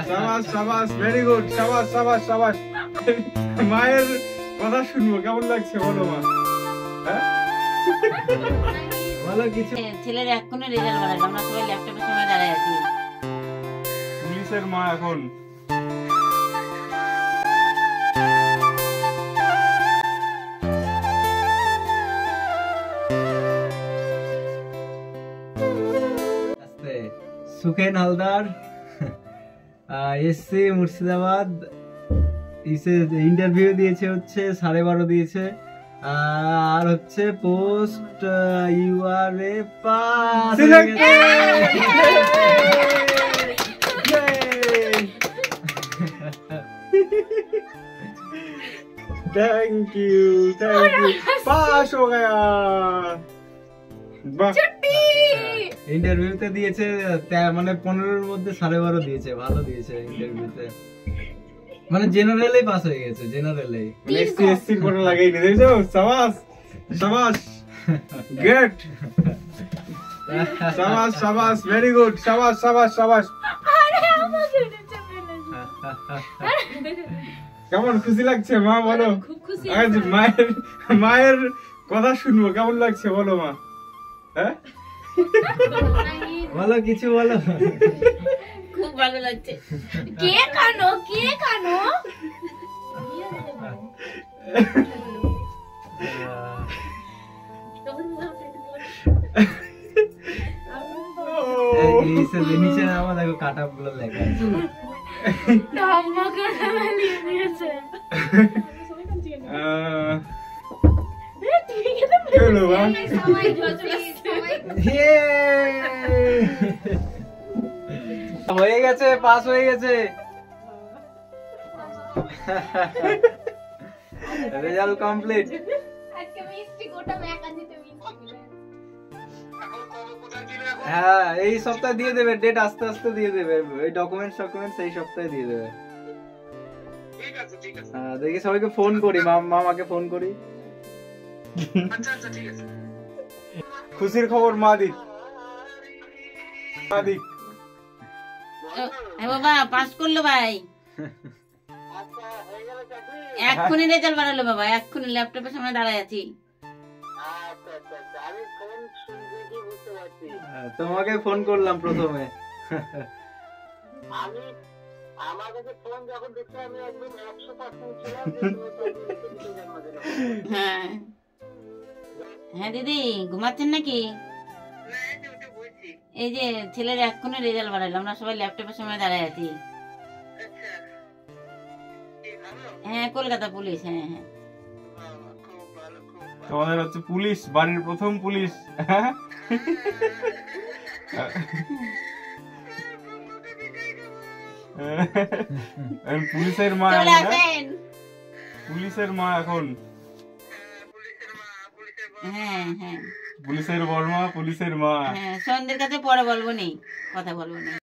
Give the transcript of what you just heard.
শাবাশ শাবাশ, very good, শাবাশ শাবাশ শাবাশ। মায়ের কথা শুনবো, কেমন লাগছে বলো মা? ভালো কিছু। ছেলের এখনো রেজাল্ট বাড়াইলো, আমরা সবাই ল্যাপটপের সামনে দাঁড়ায় আছি। পুলিশের মা এখন সুখেন হালদার এসছে মুর্শিদাবাদ, ইন্টারভিউ দিয়েছে, হচ্ছে 12:30 দিয়েছে, আর হচ্ছে পোস্ট ইউআরএ পাস। थैंक यू पास हो गया। ইন্টারভিউতে দিয়েছে মানে 15-র মধ্যে 12:30 দিয়েছে, ভালো দিয়েছে ইন্টারভিউতে, মানে জেনারেলেই পাস হয়ে গেছে, জেনারেলেই এসসি কোটা লাগাই নি, দেখছো? শাবাশ শাবাশ, গ্রেট, শাবাশ শাবাশ, ভেরি গুড, শাবাশ শাবাশ শাবাশ। কেমন খুশি লাগছে মা বলো? আজ মায়ের কথা শুনবো, কেমন লাগছে বলো মা? হ্যাঁ বলো, কিছু বলো। খুব ভালো লাগছে। কে কানো, কে কানো? নিচে নামা, দেখো কাট-আপ গুলো লেখা আছে। হয়ে গেছে, পাস হয়ে গেছে, রেজাল্ট কমপ্লিট। হ্যাঁ, এই সপ্তাহে দিয়ে দেবে, ডেট আস্তে আস্তে দিয়ে দেবে, এই ডকুমেন্টস এই সপ্তাহে দিয়ে দেবে। হ্যাঁ, দেখি সবাইকে ফোন করি, মামাকে ফোন করি। খুশির খবর মা দি, বাবা পাস করলো ভাই, এক্ষুনি রেজাল্ট বাড়ালো বাবা, এক্ষুনি ল্যাপটপের সামনে দাঁড়ায় আছি। তোমাকে ফোন করলাম প্রথমে। হ্যাঁ হ্যাঁ দিদি, ঘুমাচ্ছেন নাকি? এই যে ছেলের এক্ষুনি রেজাল্ট বাড়াইলো, আমরা সবাই ল্যাপটপের সামনে দাঁড়ায় আছি। হ্যাঁ, কলকাতা পুলিশ। হ্যাঁ হ্যাঁ, তোমাদের হচ্ছে পুলিশ, বাড়ির প্রথম পুলিশ। পুলিশের মা, পুলিশের মা এখন। হ্যাঁ হ্যাঁ, পুলিশের বর্মা, পুলিশের মা। হ্যাঁ, সন্ধ্যের কাছে পরে বলবো, নেই কথা বলবো না।